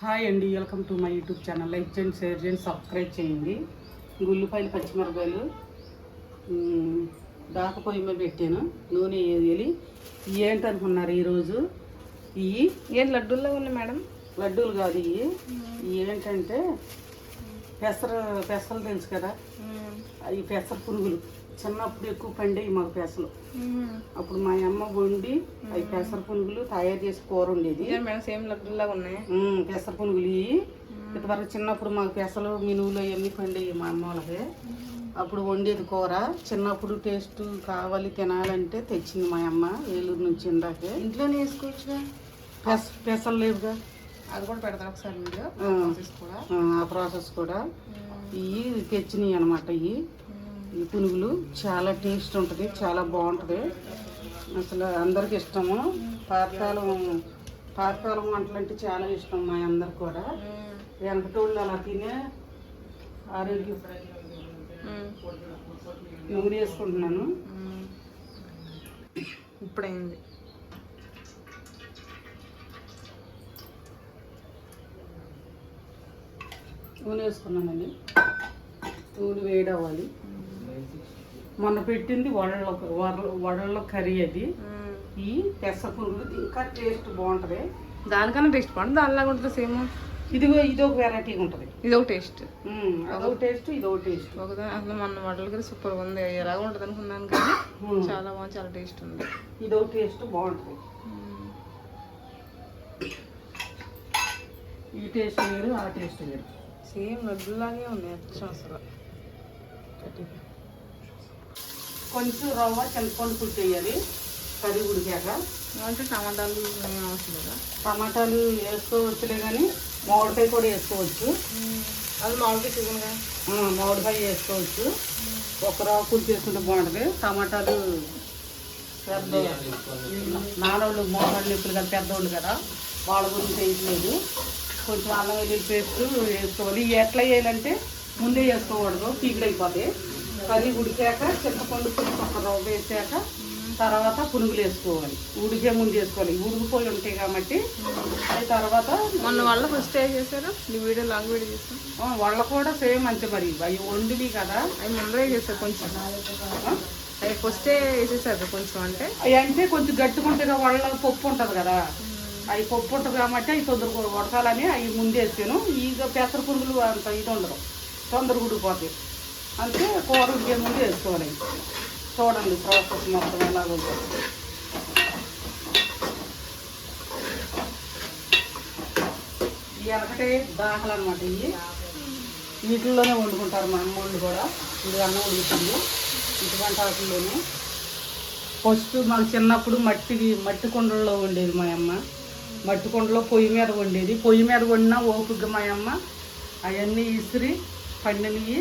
Hi అండి, welcome to my YouTube channel. Like చేయండి, share చేయండి, సబ్స్క్రైబ్ చేయండి. ఉల్లిపాయలు, పచ్చిమిరపకాయలు దాక పొయ్యి మీద పెట్టాను. నూనె వేయాలి. ఏంటనుకున్నారు ఈరోజు? ఇవి ఏం లడ్డూల్లో ఉన్నాయి మేడం? లడ్డూలు కాదు, ఇవి ఏంటంటే పెసలు తెలుసు కదా, అవి పెసర పునుగులు. చిన్నప్పుడు ఎక్కువ పండేవి మాకు పెసలు. అప్పుడు మా అమ్మ వండి అవి పెసర పునుగులు తయారు చేసి కూర ఉండేది. సేమ్ లడ్డూల్లాగా ఉన్నాయి పెసర పునుగులు. ఇంతవరకు చిన్నప్పుడు మాకు పెసలు మినువులు అవన్నీ పండేవి మా అమ్మ వాళ్ళకి. అప్పుడు వండేది కూర. చిన్నప్పుడు టేస్ట్ కావాలి తినాలంటే తెచ్చింది మా అమ్మ ఏలూరు నుంచి. ఇందాకే ఇంట్లోనే వేసుకోవచ్చుగా. పెసలు లేవుగా, అది కూడా పెడతారు ఒకసారి వీడియో. ఆ ప్రాసెస్ కూడా ఇవి తెచ్చినాయి అనమాట. ఈ పునుగులు చాలా టేస్ట్ ఉంటుంది, చాలా బాగుంటుంది. అసలు అందరికి ఇష్టము. పాతకాలం వంటలు అంటే చాలా ఇష్టం మా అందరికి కూడా. వెనకటోళ్ళు అలా తినే ఆరోగ్యం. నూనె వేసుకుంటున్నాను. ఇప్పుడైంది. నూనె వేసుకున్నానండి. నూనె వేడవ్వాలి. మొన్న పెట్టింది వడల్లో కర్రీ. అది ఈ పెసర పునుగులు ఇంకా టేస్ట్ బాగుంటుంది. దానికన్నా టేస్ట్ బాగుంటుంది, దానిలాగా ఉంటుంది సేమ్. ఇదొక వెరైటీగా ఉంటుంది. ఇదొక టేస్ట్, అదొక టేస్ట్, ఇదొక టేస్ట్. అసలు మన వడలు కూడా సూపర్ ఉంది. ఎలాగ ఉంటుంది అనుకున్నాను కానీ చాలా బాగుంది, చాలా టేస్ట్ ఉంది. ఇదొక టేస్ట్ బాగుంటుంది. ఈ టేస్ట్ వేరు, ఆ టేస్ట్ వేరు. సేమ్ లడ్డులాగే ఉంది అసలు. కొంచెం రవ్వ చింతపండు పుట్టి వేయాలి కర్రీ ఉడికాక. అంటే టమాటాలు అవసరం లేదా? టమాటాలు వేసుకోవచ్చులే, కానీ మామిడికాయ కూడా వేసుకోవచ్చు. అది మామిడికాయ సీజన్గా మామిడికాయ వేసుకోవచ్చు. ఒక రవ్వ పుట్టి వేసుకుంటే బాగుంటుంది. టమాటాలు పెద్ద నానోళ్ళు మోటార్లు ఎప్పుడు కదా, పెద్దోళ్ళు కదా, వాళ్ళ గురించి వేయట్లేదు. కొంచెం అల్లం వెల్లుల్లి పేస్ట్ వేసుకోవాలి. ఎట్లా వేయాలంటే ముందే వేసుకోకూడదు, పీకులైపోతాయి. కర్రీ ఉడికాక చింతపండు పులుసు ఒక రవ్వ వేసాక తర్వాత పునుగులు వేసుకోవాలి. ఉడికే ముందు వేసుకోవాలి, ఉడికిపోయి ఉంటాయి కాబట్టి. అది తర్వాత మొన్న వాళ్ళ ఫస్ట్ చేశారు. ఈ వీడియో లాంగ్ వీడియో చేస్తాం. వాళ్ళ కూడా సేమ్ అంతే. మరి అవి వండివి కదా, అవి ముందరే చేస్తారు. కొంచెం అవి ఫస్టే వేసేసారు కొంచెం. అంటే కొంచెం గట్టుకుంటే వాళ్ళ పప్పు ఉంటుంది కదా, అవి పప్పు ఉంటుంది కాబట్టి అవి తొందరగా ఉడకాలని అవి ముందే వేసాను. ఇక పెసర పునుగులు అంత ఇది ఉండదు, తొందరగా ఉడికిపోతాయి. అంటే కూర ఉడికే ముందు వేసుకోవాలి. చూడండి ప్రాసెస్ మొత్తం ఎలాగో. ఇవి వెనకటే దాఖలు అనమాట. ఇవి వీటిల్లోనే వండుకుంటారు మా అమ్మోళ్ళు కూడా. ఇది అన్నం ఉడుకుతుంది ఇటువంటి వాటిల్లోనే. ఫస్ట్ మాకు చిన్నప్పుడు మట్టి కుండల్లో వండేది మా అమ్మ. మట్టి కుండలో పొయ్యి మీద వండేది. పొయ్యి మీద వండినా ఓపిక మా అమ్మ అవన్నీ ఇసిరి పండినవి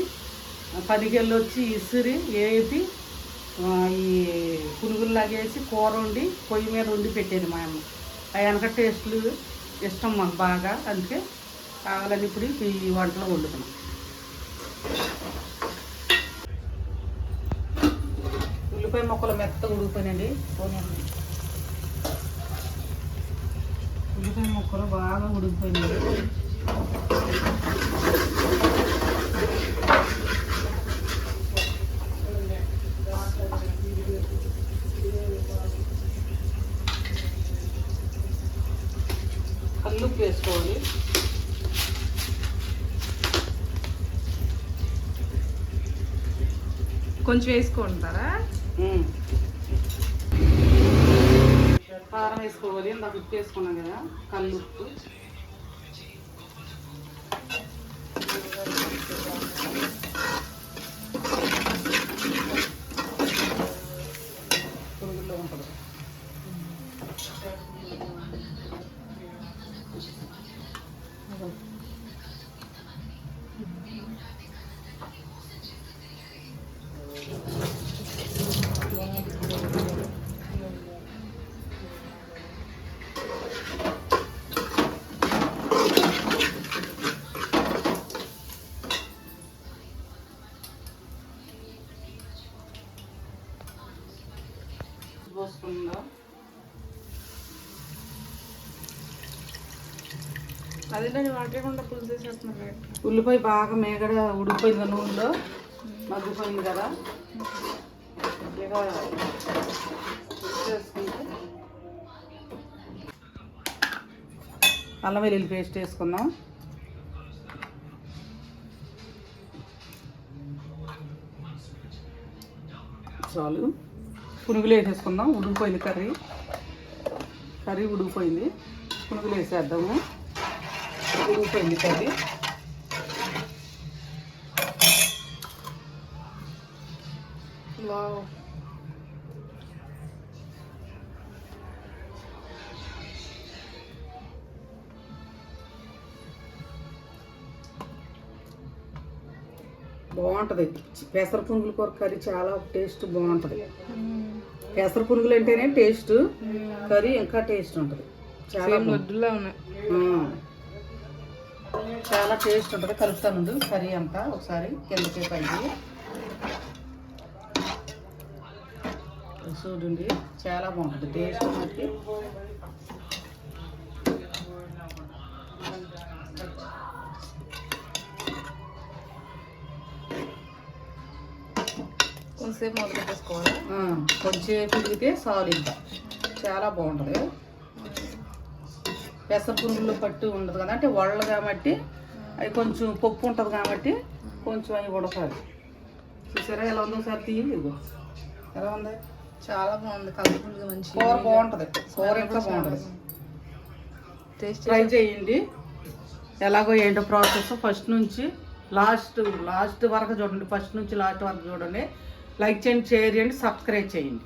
పదికెళ్ళి వచ్చి ఇసిరి వేపి ఈ పునుగుల్లాగా వేసి కూర వండి పొయ్యి మీద వండి పెట్టేది మా అమ్మ. ఆ వెనక టేస్ట్లు ఇష్టం మాకు బాగా. అందుకే కావాలని ఇప్పుడు ఈ వంటలో వండుకున్నాం. ఉల్లిపాయ ముక్కలు మెత్తగా ఉడికిపోయినండి. ఉల్లిపాయ ముక్కలు బాగా ఉడికిపోయినాయి. కల్లుప్పు వేసుకోవాలి. కొంచెం వేసుకుంటారా? కారం వేసుకోవాలి. ఇందాక ఉప్పు వేసుకున్నాం కదా, కల్లుప్పు. పురుగుల్లో ఉంటుంది. పోసుకుందా అదే దాన్ని వాడకుండా పులుసు చేసేస్తున్నారు. ఉల్లిపాయ బాగా మేగడ ఉడికిపోయింది కదా, నూనెలో మగ్గిపోయింది కదా, ఇక చేసుకుంటే అల్లం వెల్లుల్లి పేస్ట్ వేసుకుందాం. చాలు. పునుగులు వేసేసుకుందాం. ఉడికిపోయింది కర్రీ ఉడికిపోయింది. పునుగులు వేసేద్దాము. ఉడికిపోయింది కర్రీ. వావ్. బాగుంటుంది. పెసర పునుగుల కూర కర్రీ చాలా టేస్ట్ బాగుంటుంది. పెసర పునుగులు అంటేనే టేస్ట్, కర్రీ ఇంకా టేస్ట్ ఉంటుంది. చాలా ముద్దులా ఉన్నాయి. చాలా టేస్ట్ ఉంటుంది. కలుపుతాను కర్రీ అంతా ఒకసారి కిందకే పైకి. చూడండి చాలా బాగుంటుంది టేస్ట్ మనకి. కొంచెంసేపు మూత పెట్టేసుకోవాలి. కొంచెం పిడిగితే చాలు. ఇంకా చాలా బాగుంటుంది. పెసర పునుగుల్లో పట్టు ఉండదు కదా, అంటే వడలు కాబట్టి అవి కొంచెం పప్పు ఉంటుంది కాబట్టి కొంచెం అవి ఉడకాలి. చూసారా ఎలా ఉందో ఒకసారి తీయలేదు. ఎలా ఉంది? చాలా బాగుంది. కలర్ఫుల్గా మంచి కూర బాగుంటుంది. కూర ఇంకా బాగుంటుంది. టేస్ట్ ట్రై చేయండి. ఎలాగో ఏంటో ప్రాసెస్ ఫస్ట్ నుంచి లాస్ట్ వరకు చూడండి. ఫస్ట్ నుంచి లాస్ట్ వరకు చూడండి. లైక్ చేయండి, షేర్ చేయండి, సబ్స్క్రైబ్ చేయండి.